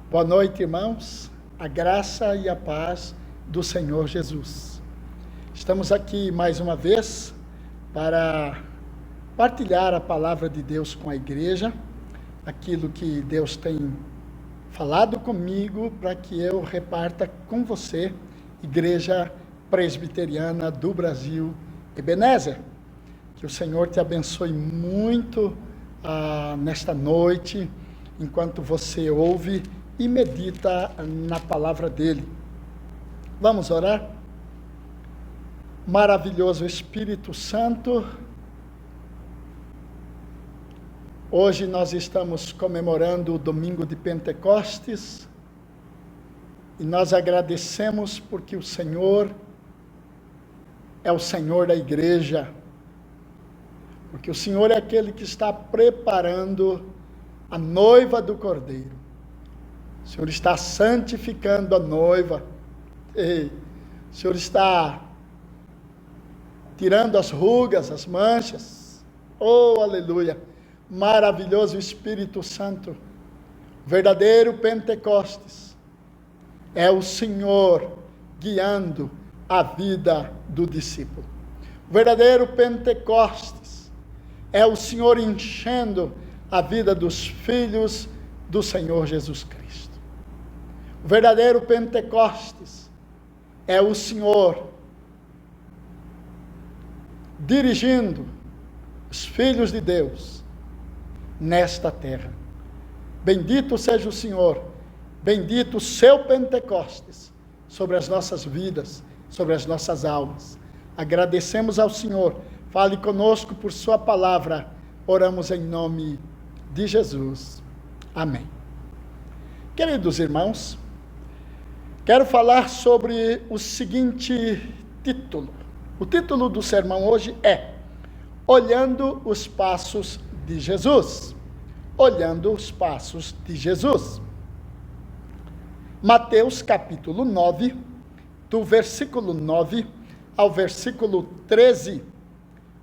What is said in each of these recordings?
Boa noite, irmãos. A graça e a paz do Senhor Jesus. Estamos aqui mais uma vez para partilhar a palavra de Deus com a igreja, aquilo que Deus tem falado comigo para que eu reparta com você, Igreja Presbiteriana do Brasil, Ebenezer. Que o Senhor te abençoe muito nesta noite, enquanto você ouve e medita na palavra dele. Vamos orar? Maravilhoso Espírito Santo, hoje nós estamos comemorando o domingo de Pentecostes e nós agradecemos porque o Senhor é o Senhor da igreja, porque o Senhor é aquele que está preparando a noiva do Cordeiro. O Senhor está santificando a noiva. O Senhor está tirando as rugas, as manchas. Oh, aleluia! Maravilhoso Espírito Santo. O verdadeiro Pentecostes é o Senhor guiando a vida do discípulo. O verdadeiro Pentecostes é o Senhor enchendo a vida dos filhos do Senhor Jesus Cristo. O verdadeiro Pentecostes é o Senhor dirigindo os filhos de Deus nesta terra. Bendito seja o Senhor, bendito o seu Pentecostes sobre as nossas vidas, sobre as nossas almas. Agradecemos ao Senhor, fale conosco por sua palavra, oramos em nome de Jesus. Amém. Queridos irmãos, quero falar sobre o seguinte título. O título do sermão hoje é Olhando os Passos de Jesus. Olhando os Passos de Jesus. Mateus capítulo 9, do versículo 9 ao versículo 13.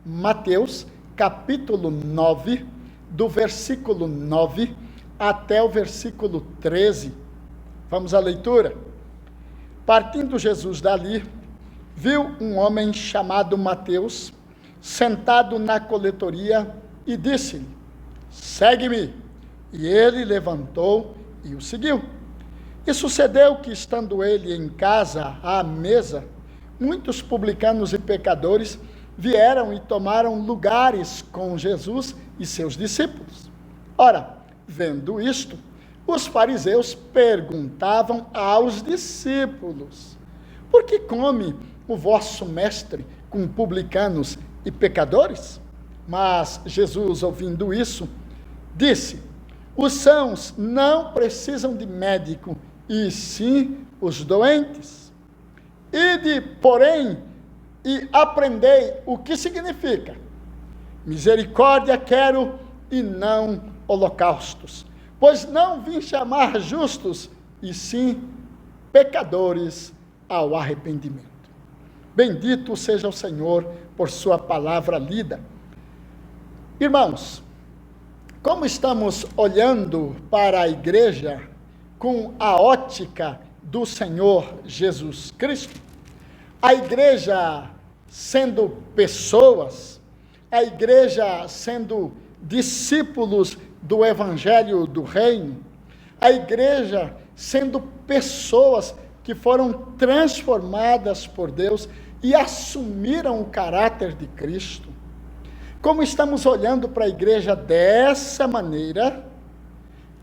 Mateus capítulo 9, do versículo 9 até o versículo 13. Vamos à leitura? Partindo Jesus dali, viu um homem chamado Mateus, sentado na coletoria, e disse-lhe: segue-me. E ele levantou e o seguiu. E sucedeu que, estando ele em casa, à mesa, muitos publicanos e pecadores vieram e tomaram lugares com Jesus e seus discípulos. Ora, vendo isto, os fariseus perguntavam aos discípulos: por que come o vosso mestre com publicanos e pecadores? Mas Jesus, ouvindo isso, disse: os sãos não precisam de médico, e sim os doentes. Ide, porém, e aprendei o que significa: misericórdia quero e não holocaustos, pois não vim chamar justos, e sim pecadores ao arrependimento. Bendito seja o Senhor por sua palavra lida. Irmãos, como estamos olhando para a igreja com a ótica do Senhor Jesus Cristo, a igreja sendo pessoas, a igreja sendo discípulos do Evangelho do Reino, a igreja sendo pessoas que foram transformadas por Deus e assumiram o caráter de Cristo. Como estamos olhando para a igreja dessa maneira,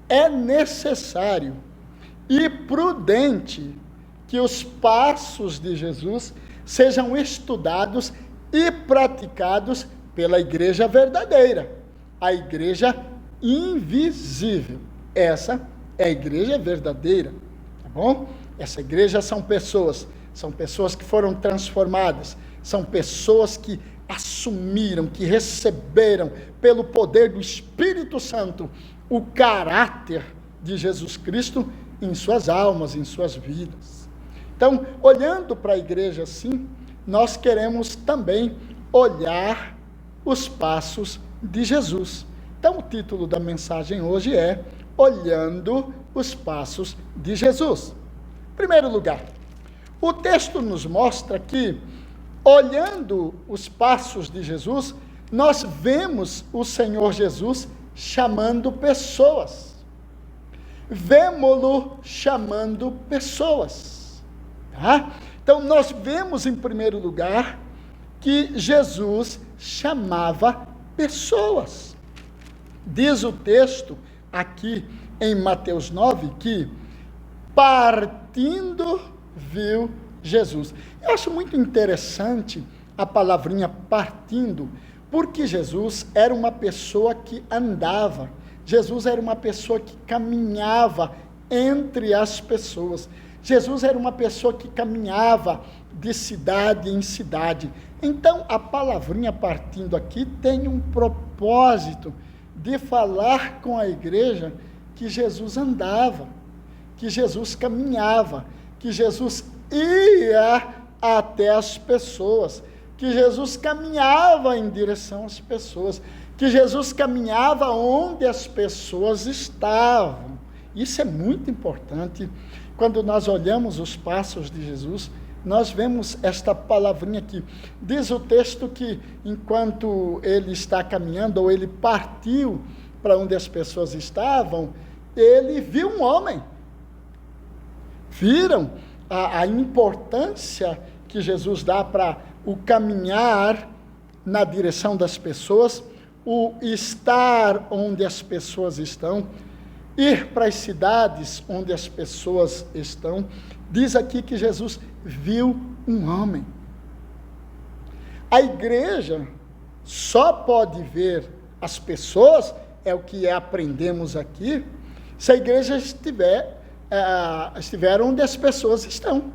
é necessário e prudente que os passos de Jesus sejam estudados e praticados pela igreja verdadeira, a igreja invisível. Essa é a igreja verdadeira, tá bom? Essa igreja são pessoas que foram transformadas, são pessoas que assumiram, que receberam pelo poder do Espírito Santo o caráter de Jesus Cristo em suas almas, em suas vidas. Então, olhando para a igreja assim, nós queremos também olhar os passos de Jesus. Então, o título da mensagem hoje é olhando os passos de Jesus. Em primeiro lugar, o texto nos mostra que, olhando os passos de Jesus, nós vemos o Senhor Jesus chamando pessoas. Vemo-lo chamando pessoas. Tá? Então, nós vemos, em primeiro lugar, que Jesus chamava pessoas. Diz o texto aqui em Mateus 9 que, partindo, viu Jesus. Eu acho muito interessante a palavrinha partindo, porque Jesus era uma pessoa que andava, Jesus era uma pessoa que caminhava entre as pessoas, Jesus era uma pessoa que caminhava de cidade em cidade. Então, a palavrinha partindo aqui tem um propósito de falar com a igreja que Jesus andava, que Jesus caminhava, que Jesus ia até as pessoas, que Jesus caminhava em direção às pessoas, que Jesus caminhava onde as pessoas estavam. Isso é muito importante. Quando nós olhamos os passos de Jesus, nós vemos esta palavrinha aqui. Diz o texto que, enquanto ele está caminhando, ou ele partiu para onde as pessoas estavam, ele viu um homem. Viram a importância que Jesus dá para o caminhar na direção das pessoas, o estar onde as pessoas estão, ir para as cidades onde as pessoas estão. Diz aqui que Jesus viu um homem. A igreja só pode ver as pessoas, é o que aprendemos aqui, se a igreja estiver onde as pessoas estão.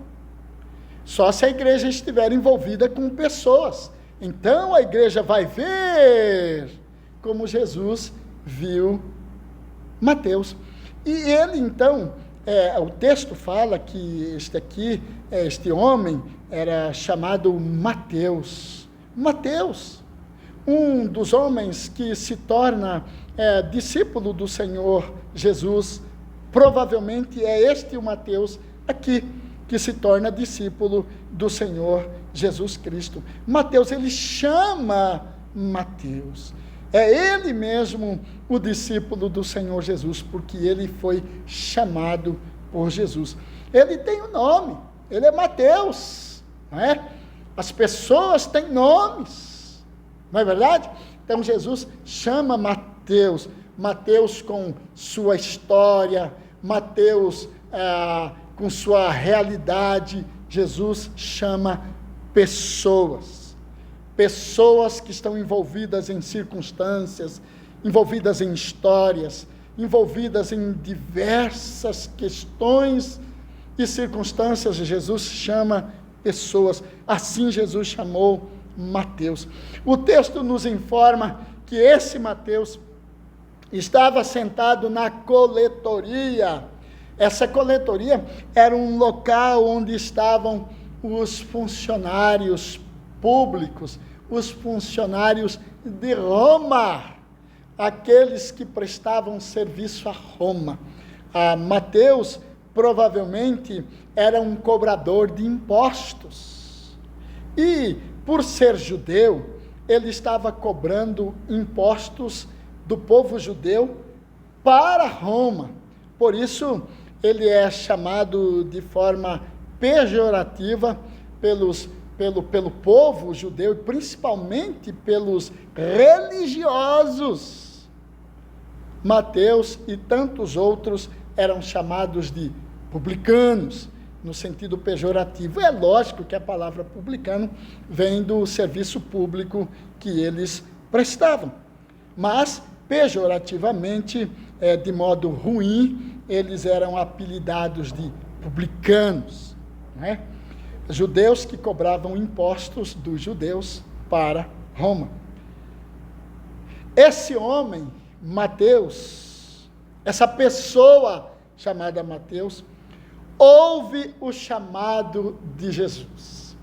Só se a igreja estiver envolvida com pessoas. Então a igreja vai ver como Jesus viu Mateus. E ele então, o texto fala que este homem era chamado Mateus. Mateus, um dos homens que se torna discípulo do Senhor Jesus. Provavelmente é este o Mateus aqui, que se torna discípulo do Senhor Jesus Cristo. Mateus, ele chama Mateus. É ele mesmo o discípulo do Senhor Jesus, porque ele foi chamado por Jesus. Ele tem um nome, ele é Mateus, não é? As pessoas têm nomes, não é verdade? Então Jesus chama Mateus, Mateus com sua história, Mateus com sua realidade. Jesus chama pessoas que estão envolvidas em circunstâncias, envolvidas em histórias, envolvidas em diversas questões e circunstâncias. Jesus chama pessoas, assim Jesus chamou Mateus. O texto nos informa que esse Mateus estava sentado na coletoria. Essa coletoria era um local onde estavam os funcionários públicos, os funcionários de Roma, aqueles que prestavam serviço a Roma. Mateus provavelmente era um cobrador de impostos. E, por ser judeu, ele estava cobrando impostos do povo judeu para Roma. Por isso, ele é chamado de forma pejorativa pelo povo judeu, e principalmente pelos religiosos. Mateus e tantos outros eram chamados de publicanos, no sentido pejorativo. É lógico que a palavra publicano vem do serviço público que eles prestavam, mas pejorativamente, de modo ruim, eles eram apelidados de publicanos, não é? Judeus que cobravam impostos dos judeus para Roma. Esse homem, Mateus, essa pessoa chamada Mateus, ouve o chamado de Jesus.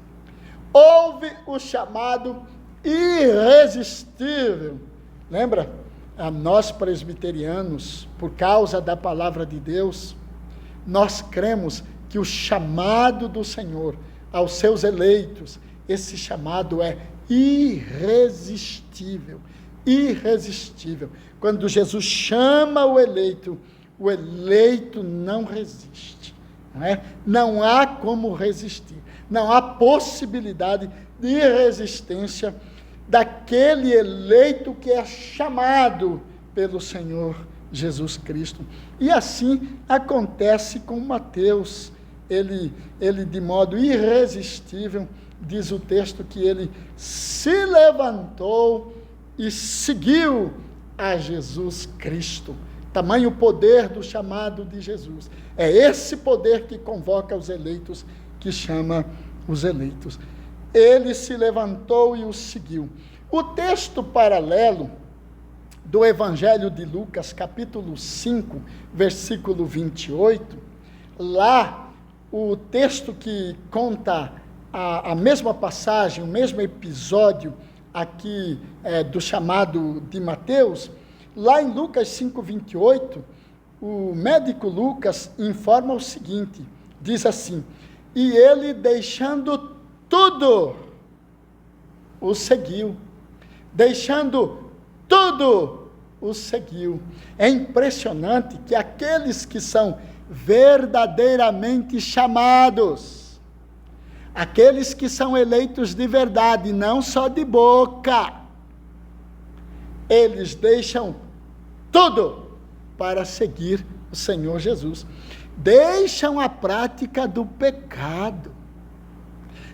Ouve o chamado irresistível. Lembra? a nós presbiterianos, por causa da palavra de Deus, nós cremos que o chamado do Senhor aos seus eleitos, esse chamado é irresistível, irresistível. Quando Jesus chama o eleito não resiste, não é? Não há como resistir, não há possibilidade de resistência daquele eleito que é chamado pelo Senhor Jesus Cristo. E assim acontece com Mateus. Ele de modo irresistível, diz o texto que ele se levantou e seguiu a Jesus Cristo. Tamanho poder do chamado de Jesus. É esse poder que convoca os eleitos, que chama os eleitos. Ele se levantou e o seguiu. O texto paralelo do Evangelho de Lucas, capítulo 5, versículo 28, lá o texto que conta a mesma passagem, o mesmo episódio aqui do chamado de Mateus, lá em Lucas 5, 28, o médico Lucas informa o seguinte, diz assim: e ele deixando tudo, o seguiu. Deixando tudo, o seguiu. É impressionante que aqueles que são verdadeiramente chamados, aqueles que são eleitos de verdade, não só de boca, eles deixam tudo para seguir o Senhor Jesus. Deixam a prática do pecado,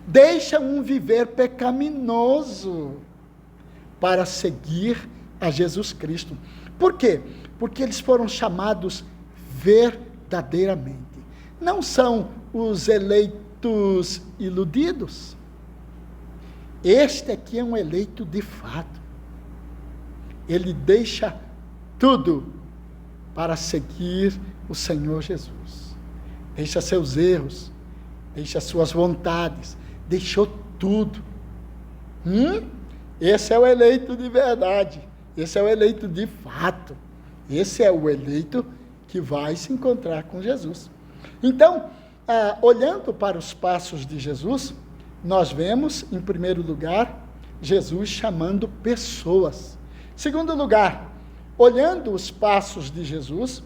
deixam um viver pecaminoso para seguir a Jesus Cristo. Por quê? Porque eles foram chamados verdadeiramente. Não são os eleitos iludidos. Este aqui é um eleito de fato. Ele deixa tudo para seguir o Senhor Jesus. Deixa seus erros, deixa suas vontades, deixou tudo. Esse é o eleito de verdade, esse é o eleito de fato, esse é o eleito que vai se encontrar com Jesus. Então, olhando para os passos de Jesus, nós vemos, em primeiro lugar, Jesus chamando pessoas. Em segundo lugar, olhando os passos de Jesus,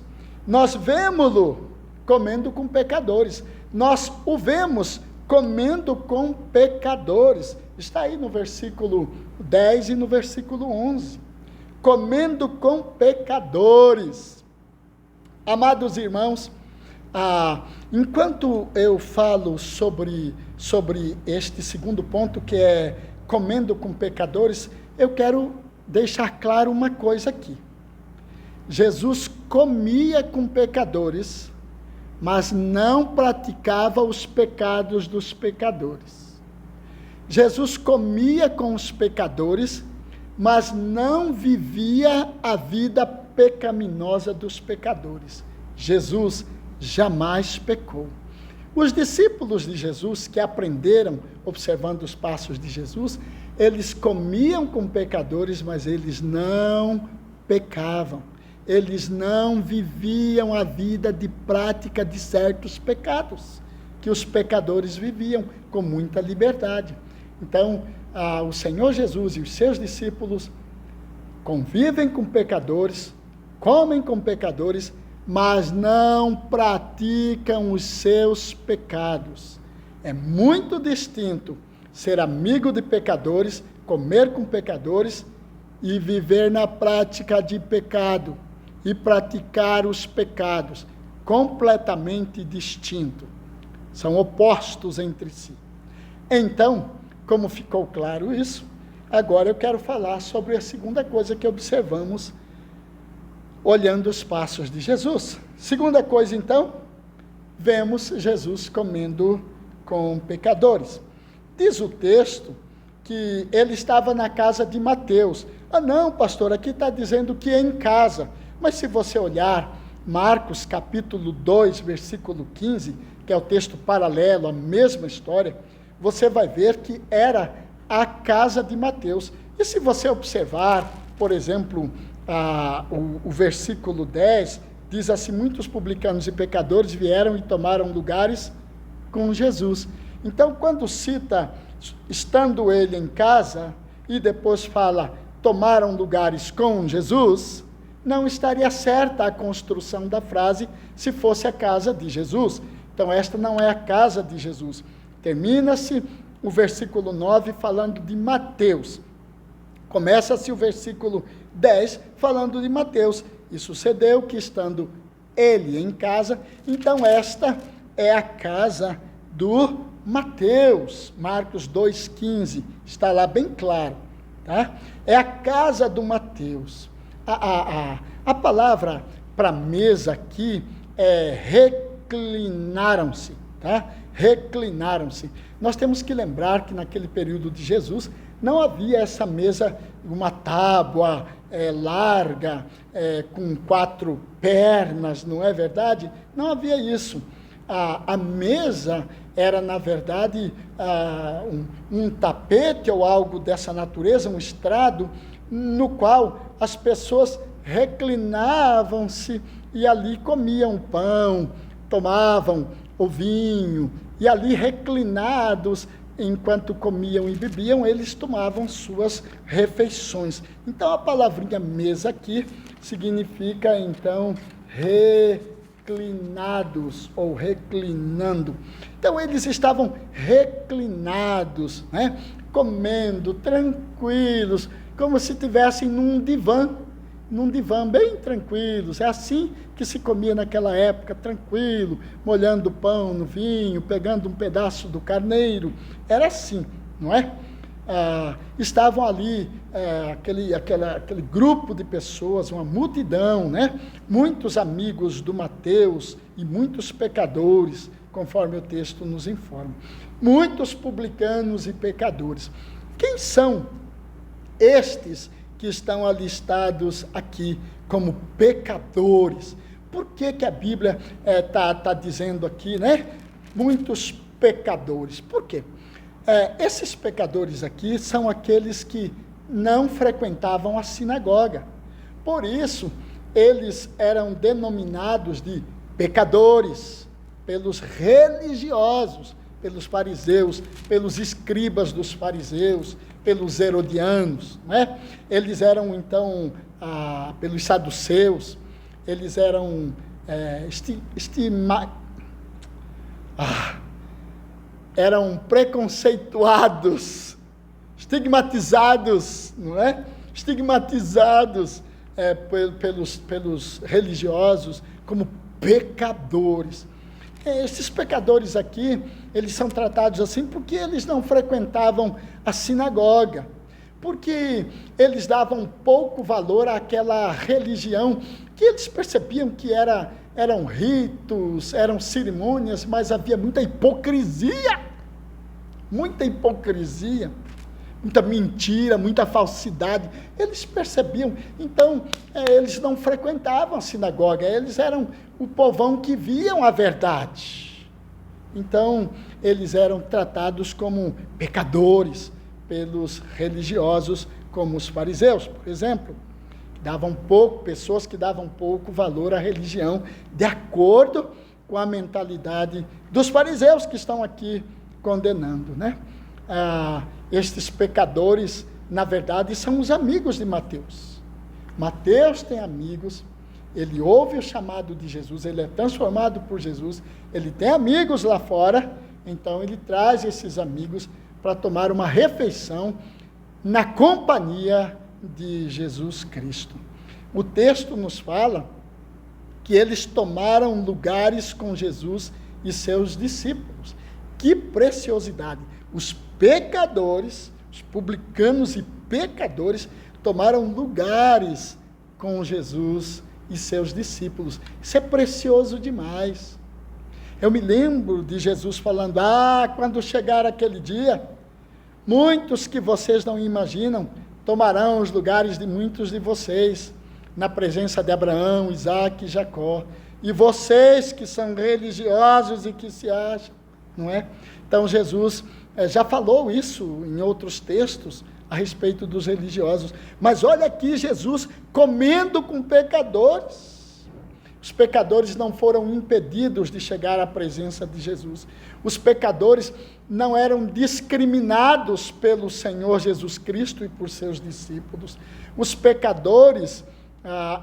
nós vemos-lo comendo com pecadores. Nós o vemos comendo com pecadores. Está aí no versículo 10 e no versículo 11. Comendo com pecadores. Amados irmãos, enquanto eu falo sobre este segundo ponto, que é comendo com pecadores, eu quero deixar claro uma coisa aqui. Jesus comia com pecadores, mas não praticava os pecados dos pecadores. Jesus comia com os pecadores, mas não vivia a vida pecaminosa dos pecadores. Jesus jamais pecou. Os discípulos de Jesus, que aprenderam observando os passos de Jesus, eles comiam com pecadores, mas eles não pecavam. Eles não viviam a vida de prática de certos pecados, que os pecadores viviam com muita liberdade. Então, o Senhor Jesus e os seus discípulos convivem com pecadores, comem com pecadores, mas não praticam os seus pecados. É muito distinto ser amigo de pecadores, comer com pecadores e viver na prática de pecado e praticar os pecados, completamente distinto. São opostos entre si. Então, como ficou claro isso, agora eu quero falar sobre a segunda coisa que observamos olhando os passos de Jesus. Segunda coisa, então, vemos Jesus comendo com pecadores. Diz o texto que ele estava na casa de Mateus. Não, pastor, aqui está dizendo que é em casa. Mas se você olhar Marcos capítulo 2, versículo 15, que é o texto paralelo, a mesma história, você vai ver que era a casa de Mateus. E se você observar, por exemplo, o versículo 10 diz assim: muitos publicanos e pecadores vieram e tomaram lugares com Jesus. Então, quando cita, estando ele em casa, e depois fala, tomaram lugares com Jesus, não estaria certa a construção da frase se fosse a casa de Jesus. Então, esta não é a casa de Jesus. Termina-se o versículo 9 falando de Mateus. Começa-se o versículo 10 falando de Mateus. E sucedeu que, estando ele em casa, então esta é a casa do Mateus. Marcos 2,15, está lá bem claro. Tá? É a casa do Mateus. A palavra para mesa aqui é reclinaram-se. Tá? Reclinaram-se. Nós temos que lembrar que naquele período de Jesus não havia essa mesa, uma tábua larga, com 4 pernas, não é verdade? Não havia isso. A mesa era, na verdade, um tapete ou algo dessa natureza, um estrado, no qual as pessoas reclinavam-se e ali comiam pão, tomavam o vinho, e ali reclinados, enquanto comiam e bebiam, eles tomavam suas refeições. Então, a palavrinha mesa aqui significa, então, reclinados ou reclinando. Então, eles estavam reclinados, né? Comendo, tranquilos, como se estivessem num divã bem tranquilos. É assim que se comia naquela época, tranquilo, molhando o pão no vinho, pegando um pedaço do carneiro. Era assim, não é? Estavam ali aquele grupo de pessoas, uma multidão, né? Muitos amigos do Mateus e muitos pecadores, conforme o texto nos informa. Muitos publicanos e pecadores. Quem são estes que estão alistados aqui como pecadores? Por que a Bíblia tá dizendo aqui, né? Muitos pecadores. Por quê? Esses pecadores aqui são aqueles que não frequentavam a sinagoga. Por isso, eles eram denominados de pecadores pelos religiosos, pelos fariseus, pelos escribas dos fariseus, pelos herodianos, né? Eles eram, então, pelos saduceus, eles eram eram preconceituados, estigmatizados, não é? Estigmatizados pelos religiosos como pecadores. Esses pecadores aqui, eles são tratados assim porque eles não frequentavam a sinagoga, porque eles davam pouco valor àquela religião que eles percebiam que eram ritos, eram cerimônias, mas havia muita hipocrisia, muita mentira, muita falsidade. Eles percebiam, então eles não frequentavam a sinagoga, eles eram o povão que viam a verdade. Então, eles eram tratados como pecadores pelos religiosos, como os fariseus, por exemplo. Pessoas que davam pouco valor à religião, de acordo com a mentalidade dos fariseus que estão aqui condenando, né? Estes pecadores, na verdade, são os amigos de Mateus. Mateus tem amigos, ele ouve o chamado de Jesus, ele é transformado por Jesus, ele tem amigos lá fora, então ele traz esses amigos para tomar uma refeição na companhia de Jesus Cristo. O texto nos fala que eles tomaram lugares com Jesus e seus discípulos. Que preciosidade! Os pecadores, os publicanos e pecadores, tomaram lugares com Jesus e seus discípulos. Isso é precioso demais. Eu me lembro de Jesus falando, quando chegar aquele dia, muitos que vocês não imaginam tomarão os lugares de muitos de vocês, na presença de Abraão, Isaque e Jacó. E vocês que são religiosos e que se acham, não é? Então Jesus já falou isso em outros textos, a respeito dos religiosos. Mas olha aqui Jesus comendo com pecadores. Os pecadores não foram impedidos de chegar à presença de Jesus. Os pecadores não eram discriminados pelo Senhor Jesus Cristo e por seus discípulos. Os pecadores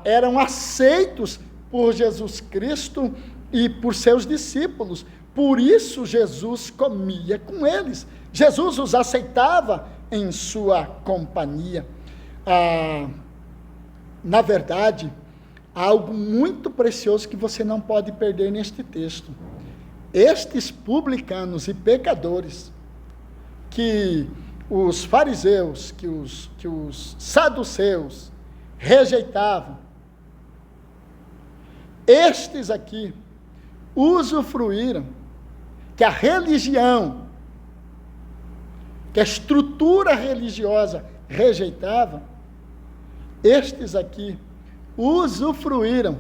eram aceitos por Jesus Cristo e por seus discípulos. Por isso Jesus comia com eles. Jesus os aceitava em sua companhia. Na verdade, há algo muito precioso que você não pode perder neste texto. Estes publicanos e pecadores, que os fariseus, que os saduceus rejeitavam, estes aqui usufruíram que a religião, que a estrutura religiosa rejeitava, estes aqui usufruíram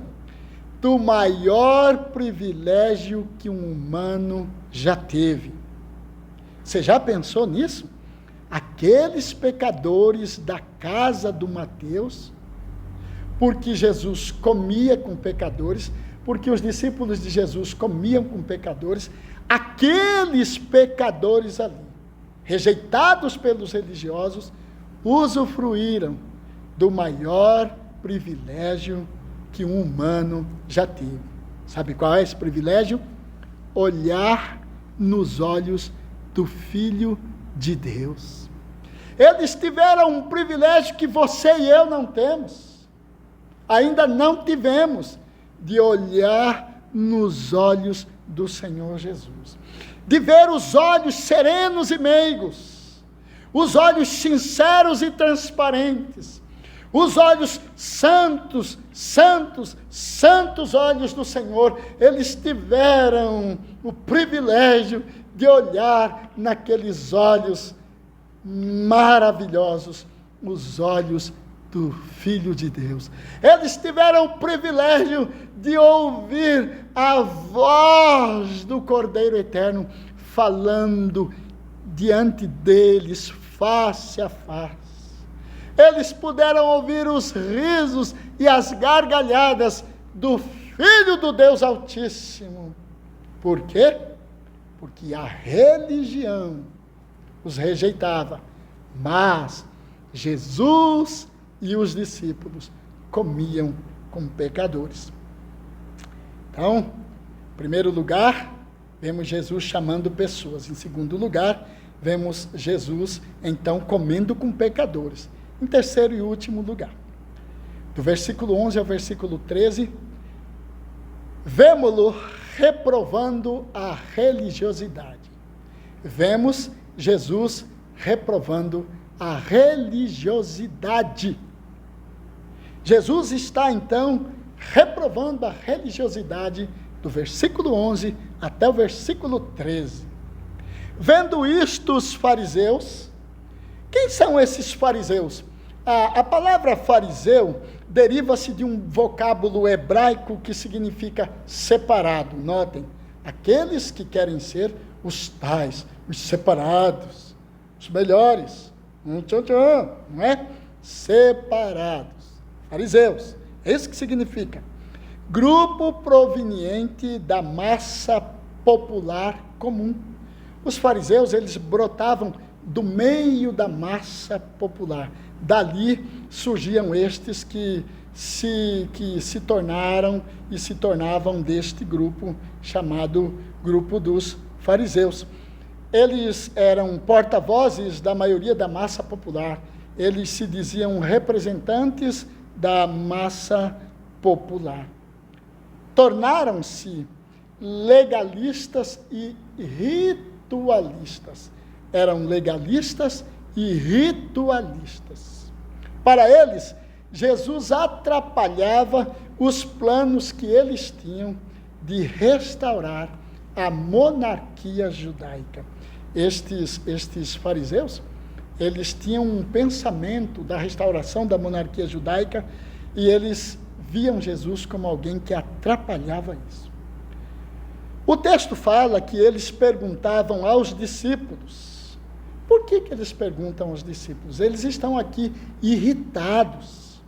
do maior privilégio que um humano já teve. Você já pensou nisso? Aqueles pecadores da casa do Mateus, porque Jesus comia com pecadores, porque os discípulos de Jesus comiam com pecadores, aqueles pecadores ali, rejeitados pelos religiosos, usufruíram do maior privilégio que um humano já teve. Sabe qual é esse privilégio? Olhar nos olhos do Filho de Deus. Eles tiveram um privilégio que você e eu não temos. Ainda não tivemos, de olhar nos olhos do Senhor Jesus. De ver os olhos serenos e meigos, os olhos sinceros e transparentes, os olhos santos, santos, santos olhos do Senhor. Eles tiveram o privilégio de olhar naqueles olhos maravilhosos, os olhos do Filho de Deus. Eles tiveram o privilégio de ouvir a voz do Cordeiro Eterno falando diante deles, face a face. Eles puderam ouvir os risos e as gargalhadas do Filho do Deus Altíssimo. Por quê? Porque a religião os rejeitava, mas Jesus e os discípulos comiam com pecadores. Então, em primeiro lugar, vemos Jesus chamando pessoas. Em segundo lugar, vemos Jesus, então, comendo com pecadores. Em terceiro e último lugar, do versículo 11 ao versículo 13, vemo-lo reprovando a religiosidade. Vemos Jesus reprovando a religiosidade. Jesus está, então, reprovando a religiosidade do versículo 11 até o versículo 13. Vendo isto, os fariseus, quem são esses fariseus? A palavra fariseu deriva-se de um vocábulo hebraico que significa separado. Notem, aqueles que querem ser os tais, os separados, os melhores, não é? Separados, fariseus, é isso que significa. Grupo proveniente da massa popular comum. Os fariseus, eles brotavam do meio da massa popular. Dali surgiam estes que se tornaram e se tornavam deste grupo, chamado grupo dos fariseus. Eles eram porta-vozes da maioria da massa popular. Eles se diziam representantes da massa popular. Tornaram-se legalistas e ritualistas. Eram legalistas e ritualistas. Para eles, Jesus atrapalhava os planos que eles tinham de restaurar a monarquia judaica. Estes fariseus, eles tinham um pensamento da restauração da monarquia judaica e eles viam Jesus como alguém que atrapalhava isso. O texto fala que eles perguntavam aos discípulos: por que eles perguntam aos discípulos? Eles estão aqui irritados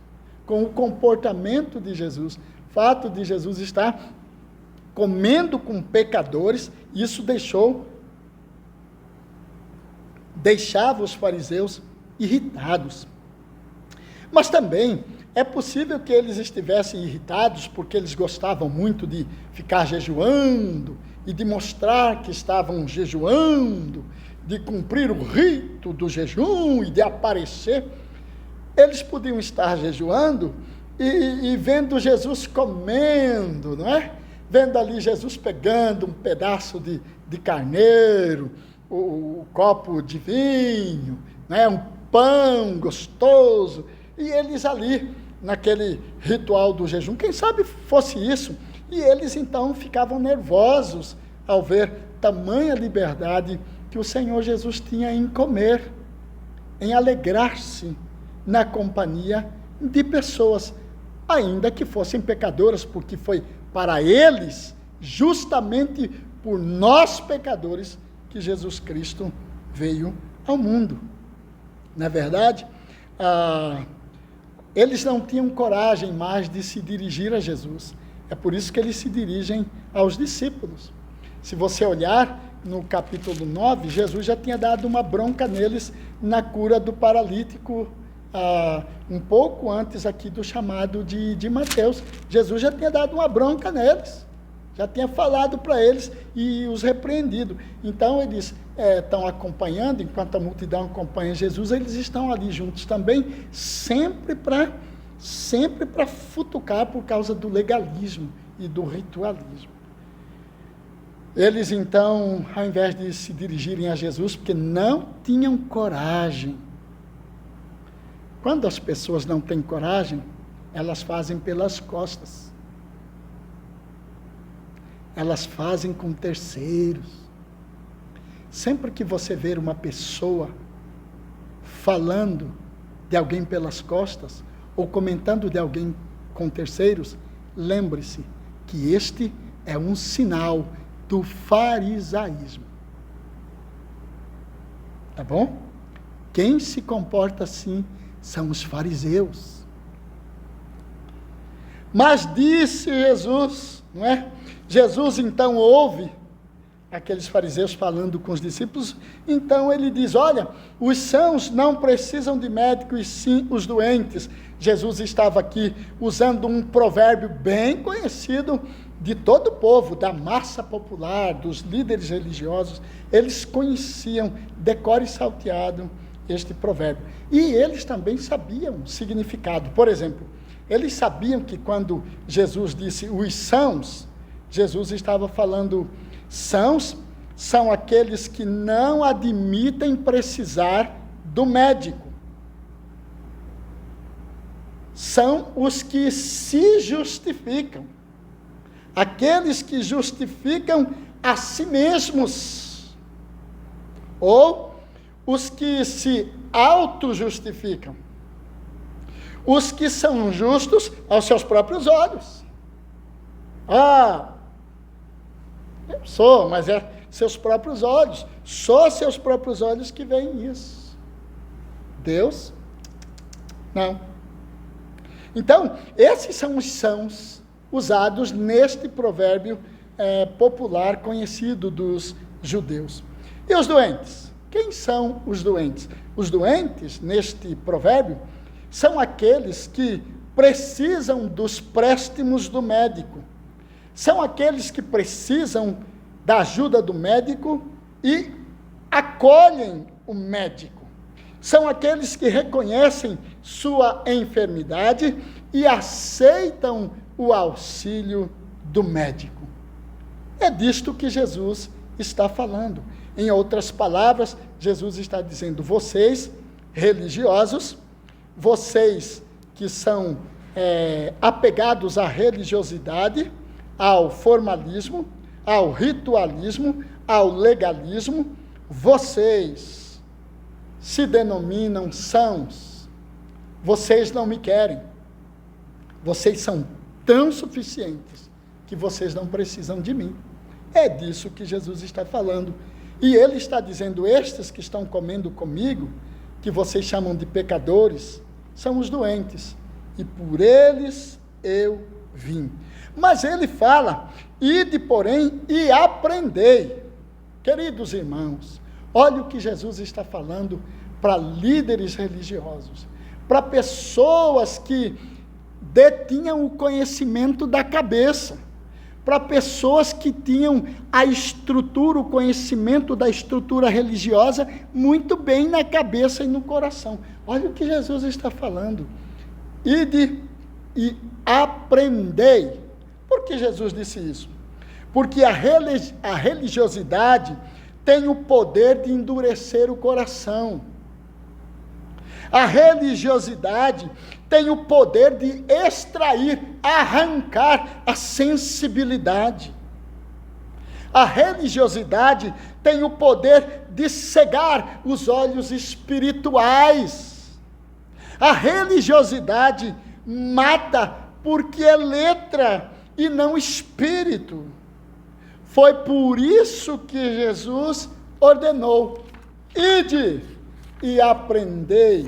com o comportamento de Jesus. O fato de Jesus estar comendo com pecadores, isso deixava os fariseus irritados. Mas também é possível que eles estivessem irritados porque eles gostavam muito de ficar jejuando e de mostrar que estavam jejuando, de cumprir o rito do jejum e de aparecer. Eles podiam estar jejuando e vendo Jesus comendo, não é? Vendo ali Jesus pegando um pedaço de carneiro, o copo de vinho, né? Um pão gostoso, e eles ali, naquele ritual do jejum, quem sabe fosse isso, e eles então ficavam nervosos ao ver tamanha liberdade que o Senhor Jesus tinha em comer, em alegrar-se na companhia de pessoas, ainda que fossem pecadoras, porque foi para eles, justamente por nós pecadores, que Jesus Cristo veio ao mundo. Na verdade, eles não tinham coragem mais de se dirigir a Jesus. É por isso que eles se dirigem aos discípulos. Se você olhar no capítulo 9, Jesus já tinha dado uma bronca neles na cura do paralítico, um pouco antes aqui do chamado de Mateus. Jesus já tinha dado uma bronca neles, já tinha falado para eles e os repreendido. Então eles estão acompanhando, enquanto a multidão acompanha Jesus, eles estão ali juntos também, sempre para futucar por causa do legalismo e do ritualismo. Eles então, ao invés de se dirigirem a Jesus, porque não tinham coragem. Quando as pessoas não têm coragem, elas fazem pelas costas. Elas fazem com terceiros. Sempre que você ver uma pessoa falando de alguém pelas costas, ou comentando de alguém com terceiros, lembre-se que este é um sinal do farisaísmo. Tá bom? Quem se comporta assim são os fariseus. Mas disse Jesus, não é? Jesus então ouve aqueles fariseus falando com os discípulos, então ele diz, olha, os sãos não precisam de médico e sim os doentes. Jesus estava aqui usando um provérbio bem conhecido de todo o povo, da massa popular, dos líderes religiosos. Eles conheciam de cor e salteado este provérbio. E eles também sabiam o significado. Por exemplo, eles sabiam que quando Jesus disse os sãos, Jesus estava falando, sãos são aqueles que não admitem precisar do médico. São os que se justificam. Aqueles que justificam a si mesmos. Ou os que se auto-justificam. Os que são justos aos seus próprios olhos. Eu sou, mas é seus próprios olhos. Só seus próprios olhos que veem isso. Deus, não. Então, esses são os sãos usados neste provérbio popular conhecido dos judeus. E os doentes? Quem são os doentes? Os doentes, neste provérbio, são aqueles que precisam dos préstimos do médico. São aqueles que precisam da ajuda do médico e acolhem o médico. São aqueles que reconhecem sua enfermidade e aceitam o auxílio do médico. É disto que Jesus está falando. Em outras palavras, Jesus está dizendo, vocês religiosos, vocês que são apegados à religiosidade, ao formalismo, ao ritualismo, ao legalismo, vocês se denominam sãos, vocês não me querem, vocês são tão suficientes que vocês não precisam de mim. É disso que Jesus está falando. E ele está dizendo, estes que estão comendo comigo, que vocês chamam de pecadores, são os doentes, e por eles eu vim. Mas ele fala, ide, porém, e aprendei. Queridos irmãos, olha o que Jesus está falando para líderes religiosos, para pessoas que detinham o conhecimento da cabeça, para pessoas que tinham a estrutura, o conhecimento da estrutura religiosa muito bem na cabeça e no coração. Olha o que Jesus está falando. Ide e aprendei. Por que Jesus disse isso? Porque a religiosidade tem o poder de endurecer o coração. A religiosidade tem o poder de extrair, arrancar a sensibilidade. A religiosidade tem o poder de cegar os olhos espirituais. A religiosidade mata porque é letra e não espírito. Foi por isso que Jesus ordenou: ide e aprendei.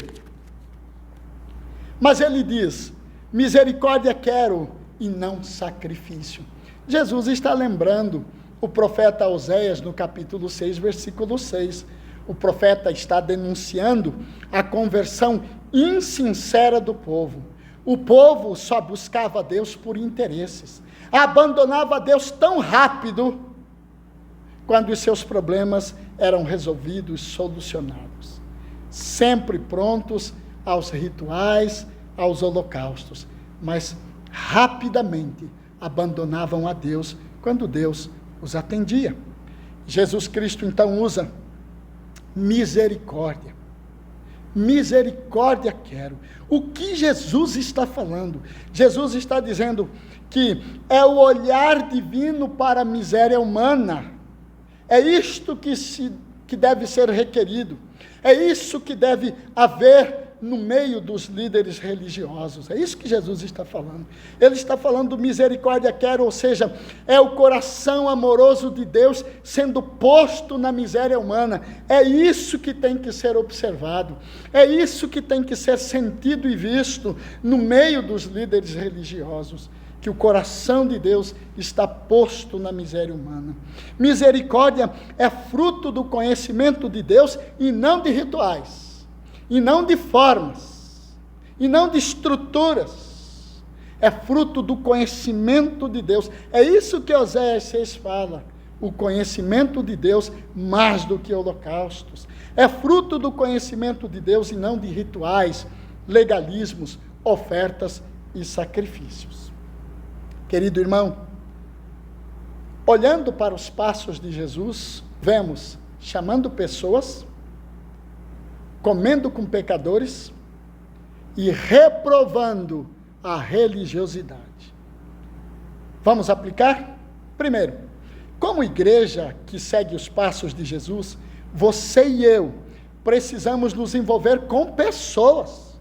Mas ele diz, misericórdia quero e não sacrifício. Jesus está lembrando o profeta Oséias no capítulo 6, versículo 6. O profeta está denunciando a conversão insincera do povo. O povo só buscava Deus por interesses. Abandonava Deus tão rápido quando os seus problemas eram resolvidos, solucionados. Sempre prontos aos rituais, aos holocaustos, mas rapidamente abandonavam a Deus quando Deus os atendia. Jesus Cristo então usa misericórdia. Misericórdia quero. O que Jesus está falando? Jesus está dizendo que é o olhar divino para a miséria humana. É isto que deve ser requerido. É isso que deve haver no meio dos líderes religiosos. É isso que Jesus está falando. Ele está falando misericórdia quero, ou seja, é o coração amoroso de Deus sendo posto na miséria humana. É isso que tem que ser observado. É isso que tem que ser sentido e visto no meio dos líderes religiosos. Que o coração de Deus está posto na miséria humana. Misericórdia é fruto do conhecimento de Deus e não de rituais, e não de formas, e não de estruturas. É fruto do conhecimento de Deus. É isso que Oséias 6 fala. O conhecimento de Deus mais do que holocaustos. É fruto do conhecimento de Deus e não de rituais, legalismos, ofertas e sacrifícios. Querido irmão, olhando para os passos de Jesus, vemos chamando pessoas, comendo com pecadores e reprovando a religiosidade. Vamos aplicar? Primeiro, como igreja que segue os passos de Jesus, você e eu precisamos nos envolver com pessoas.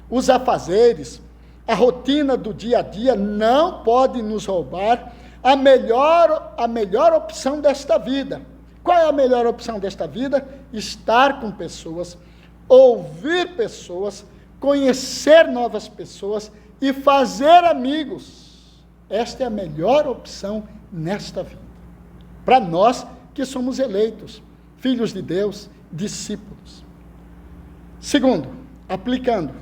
Os afazeres, a rotina do dia a dia não pode nos roubar a melhor opção desta vida. Qual é a melhor opção desta vida? Estar com pessoas, ouvir pessoas, conhecer novas pessoas e fazer amigos. Esta é a melhor opção nesta vida. Para nós que somos eleitos, filhos de Deus, discípulos. Segundo, aplicando,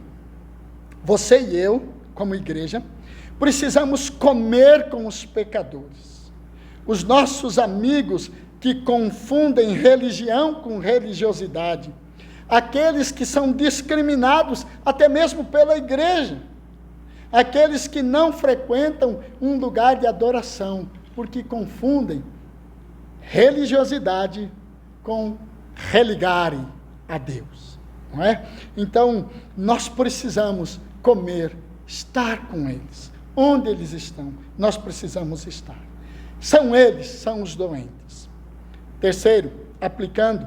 você e eu, como igreja, precisamos comer com os pecadores. Os nossos amigos que confundem religião com religiosidade. Aqueles que são discriminados até mesmo pela igreja. Aqueles que não frequentam um lugar de adoração, porque confundem religiosidade com religare a Deus. Não é? Então, nós precisamos comer, estar com eles. Onde eles estão, nós precisamos estar. São eles, são os doentes. Terceiro, aplicando,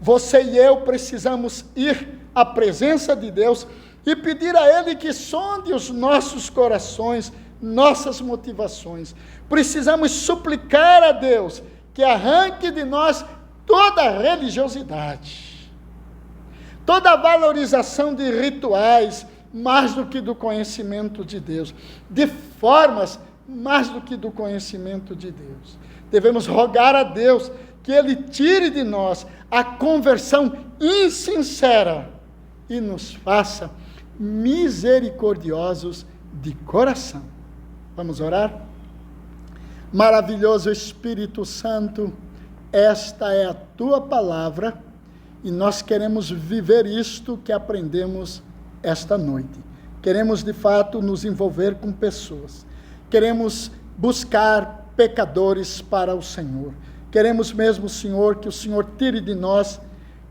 você e eu precisamos ir à presença de Deus e pedir a Ele que sonde os nossos corações, nossas motivações. Precisamos suplicar a Deus que arranque de nós toda religiosidade, toda valorização de rituais, mais do que do conhecimento de Deus, de formas, mais do que do conhecimento de Deus. Devemos rogar a Deus que Ele tire de nós a conversão insincera e nos faça misericordiosos de coração. Vamos orar? Maravilhoso Espírito Santo, esta é a Tua palavra e nós queremos viver isto que aprendemos esta noite. Queremos de fato nos envolver com pessoas. Queremos buscar pecadores para o Senhor. Queremos mesmo, Senhor, que o Senhor tire de nós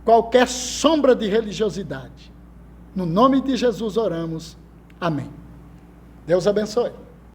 qualquer sombra de religiosidade. No nome de Jesus oramos. Amém. Deus abençoe.